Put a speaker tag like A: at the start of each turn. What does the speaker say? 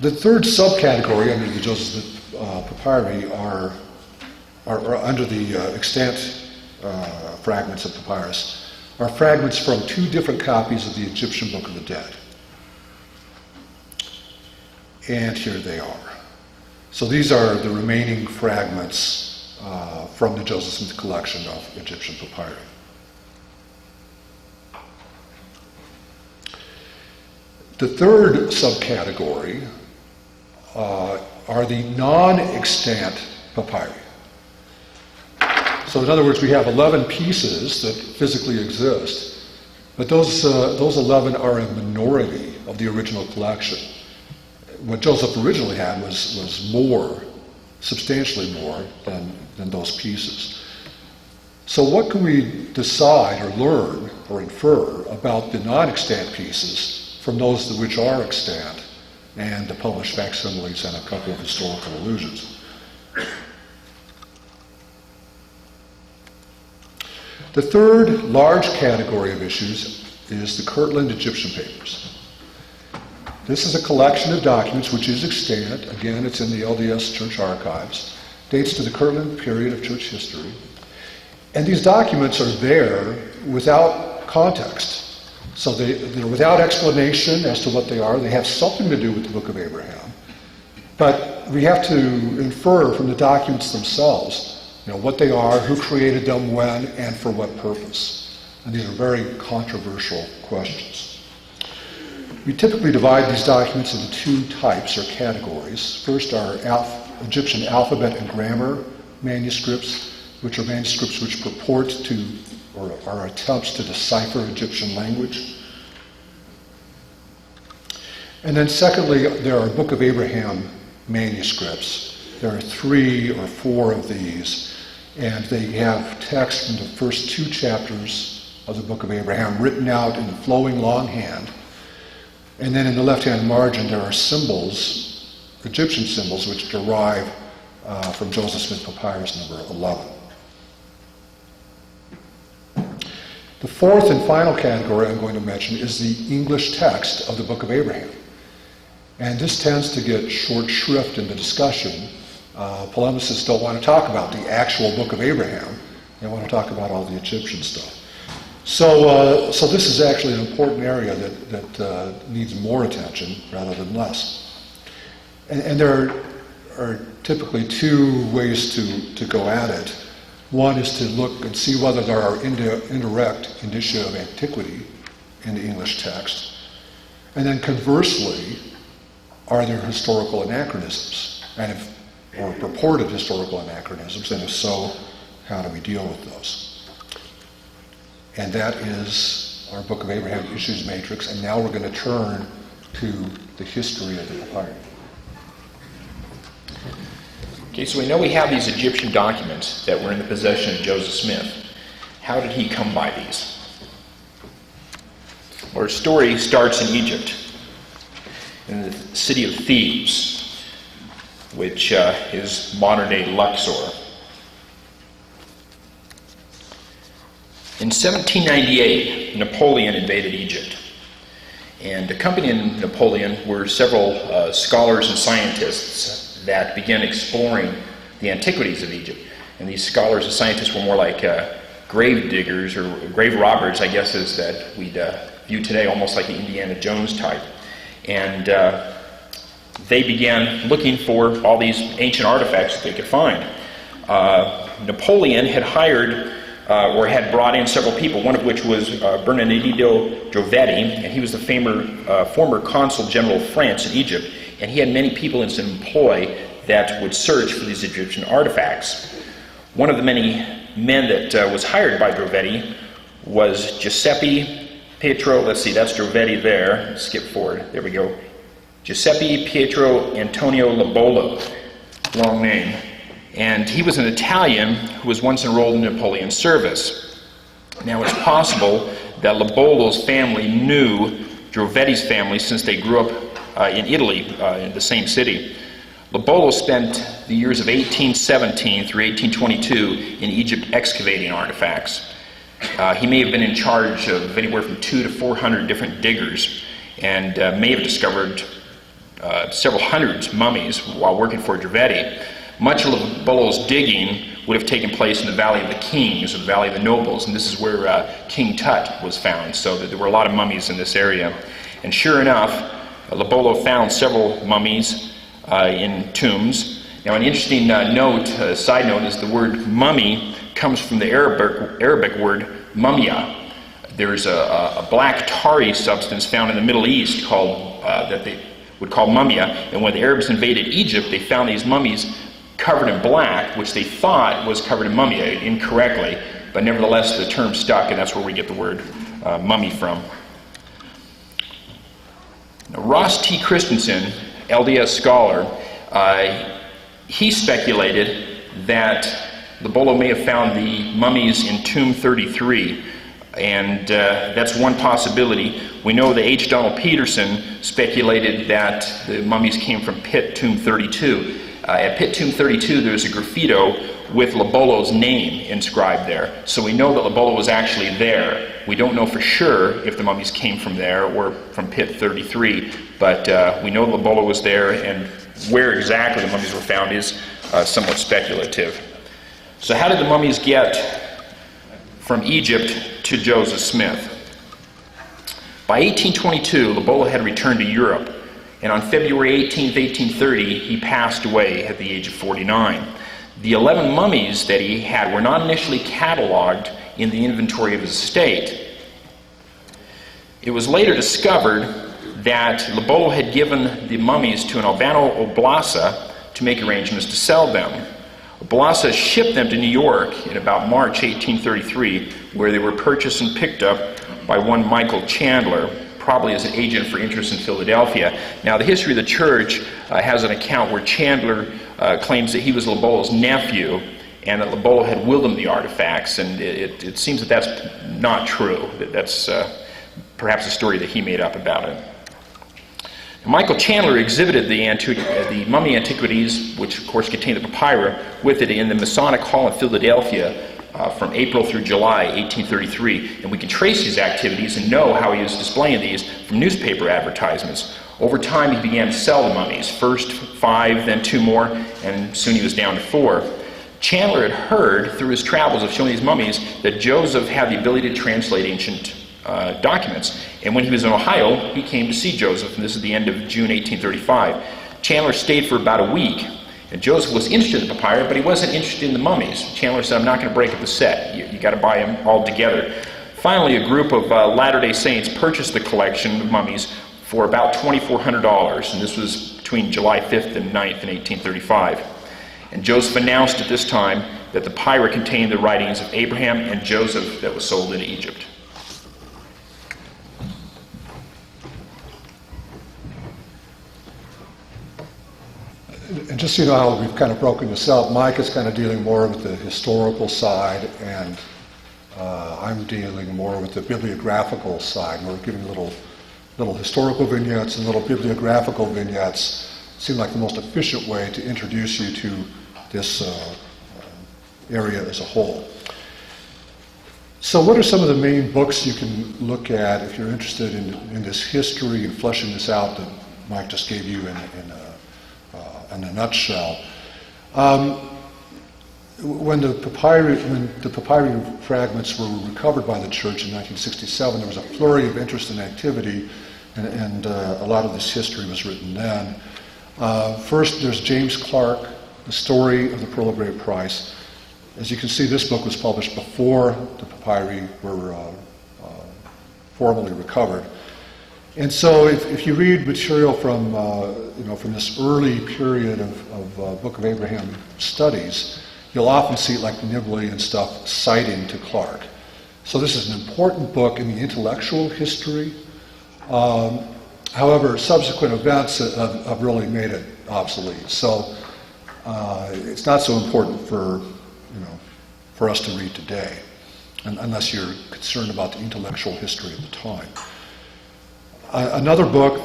A: The third subcategory under the Joseph Smith papyri are under the extant fragments of papyrus, are fragments from two different copies of the Egyptian Book of the Dead. And here they are. So these are the remaining fragments from the Joseph Smith collection of Egyptian papyri. The third subcategory are the non-extant papyri. So in other words, we have 11 pieces that physically exist, but those 11 are a minority of the original collection. What Joseph originally had was more, substantially more than those pieces. So what can we decide or learn or infer about the non-extant pieces from those which are extant and the published facsimiles and a couple of historical allusions? The third large category of issues is the Kirtland Egyptian papers. This is a collection of documents which is extant. Again, it's in the LDS Church Archives. Dates to the Kirtland period of church history. And these documents are there without context. So they're without explanation as to what they are. They have something to do with the Book of Abraham. But we have to infer from the documents themselves, what they are, who created them, when, and for what purpose. And these are very controversial questions. We typically divide these documents into two types or categories. First are Egyptian alphabet and grammar manuscripts, which are manuscripts which purport to, or are attempts to decipher Egyptian language. And then secondly, there are Book of Abraham manuscripts. There are 3 or 4 of these, and they have text from the first 2 chapters of the Book of Abraham written out in flowing longhand. And then in the left-hand margin there are symbols, Egyptian symbols, which derive from Joseph Smith Papyrus number 11. The fourth and final category I'm going to mention is the English text of the Book of Abraham. And this tends to get short shrift in the discussion. Polemicists don't want to talk about the actual Book of Abraham. They want to talk about all the Egyptian stuff. So this is actually an important area that needs more attention rather than less. And there are typically 2 ways to go at it. One is to look and see whether there are indirect indicia of antiquity in the English text. And then conversely, are there historical anachronisms? Or purported historical anachronisms, and if so, how do we deal with those? And that is our Book of Abraham Issues Matrix, and now we're going to turn to the history of the papyri.
B: Okay, so we know we have these Egyptian documents that were in the possession of Joseph Smith. How did he come by these? Well, our story starts in Egypt, in the city of Thebes, which is modern-day Luxor. In 1798, Napoleon invaded Egypt. And accompanying Napoleon were several scholars and scientists that began exploring the antiquities of Egypt. And these scholars and scientists were more like grave diggers or grave robbers, I guess, is that we'd view today, almost like the Indiana Jones type. And they began looking for all these ancient artifacts that they could find. Napoleon had hired or had brought in several people, one of which was Bernardino Drovetti, and he was the former consul general of France in Egypt, and he had many people in his employ that would search for these Egyptian artifacts. One of the many men that was hired by Drovetti was Giuseppe Pietro, let's see, that's Drovetti there, skip forward, there we go. Giuseppe Pietro Antonio Lobolo, long name. And he was an Italian who was once enrolled in Napoleon's service. Now it's possible that Lobolo's family knew Drovetti's family since they grew up in Italy, in the same city. Lobolo spent the years of 1817 through 1822 in Egypt excavating artifacts. He may have been in charge of anywhere from 200 to 400 different diggers, and may have discovered several hundred mummies while working for Dravedi. Much of Lobolo's digging would have taken place in the Valley of the Kings, or the Valley of the Nobles, and this is where King Tut was found, so that there were a lot of mummies in this area. And sure enough, Lobolo found several mummies in tombs. Now, an interesting side note, is the word mummy comes from the Arabic word mumia. There's a black tarry substance found in the Middle East called that they would call mumia, and when the Arabs invaded Egypt, they found these mummies covered in black, which they thought was covered in mumia incorrectly, but nevertheless the term stuck, and that's where we get the word mummy from. Now, Ross T. Christensen, LDS scholar, he speculated that Lobolo may have found the mummies in Tomb 33, and that's one possibility. We know that H. Donald Peterson speculated that the mummies came from Pit Tomb 32. At Pit Tomb 32, there's a graffito with Lobolo's name inscribed there. So we know that Lobolo was actually there. We don't know for sure if the mummies came from there or from Pit 33, but we know Lobolo was there, and where exactly the mummies were found is somewhat speculative. So how did the mummies get from Egypt to Joseph Smith? By 1822, Lobolo had returned to Europe, and on February 18, 1830, he passed away at the age of 49. The 11 mummies that he had were not initially cataloged in the inventory of his estate. It was later discovered that Lobolo had given the mummies to an Albano Oblasa to make arrangements to sell them. Oblasa shipped them to New York in about March 1833, where they were purchased and picked up by one Michael Chandler, probably as an agent for interest in Philadelphia. Now, the history of the church has an account where Chandler claims that he was Lobolo's nephew and that Lobolo had willed him the artifacts, and it seems that that's not true. That's perhaps a story that he made up about it. Michael Chandler exhibited the mummy antiquities, which of course contain the papyri, with it in the Masonic Hall in Philadelphia from April through July 1833. And we can trace his activities and know how he was displaying these from newspaper advertisements. Over time he began to sell the mummies, first 5, then 2 more, and soon he was down to 4. Chandler had heard through his travels of showing these mummies that Joseph had the ability to translate ancient documents. And when he was in Ohio, he came to see Joseph, and this is the end of June 1835. Chandler stayed for about a week, and Joseph was interested in the papyri, but he wasn't interested in the mummies. Chandler said, "I'm not going to break up the set. You got to buy them all together." Finally, a group of Latter-day Saints purchased the collection of mummies for about $2,400, and this was between July 5th and 9th in 1835. And Joseph announced at this time that the papyri contained the writings of Abraham and Joseph that was sold into Egypt.
A: And just so you know how we've kind of broken this up, Mike is kind of dealing more with the historical side, and I'm dealing more with the bibliographical side. We're giving little historical vignettes and little bibliographical vignettes. Seem like the most efficient way to introduce you to this area as a whole. So what are some of the main books you can look at if you're interested in this history and fleshing this out that Mike just gave you in a nutshell? When the papyri fragments were recovered by the church in 1967, there was a flurry of interest and activity, and a lot of this history was written then. First, there's James Clark, The Story of the Pearl of Great Price. As you can see, this book was published before the papyri were formally recovered. And so if you read material from this early period of Book of Abraham studies, you'll often see, like Nibley and stuff, citing to Clark. So this is an important book in the intellectual history. However, subsequent events have really made it obsolete. So it's not so important for us to read today, unless you're concerned about the intellectual history of the time. Another book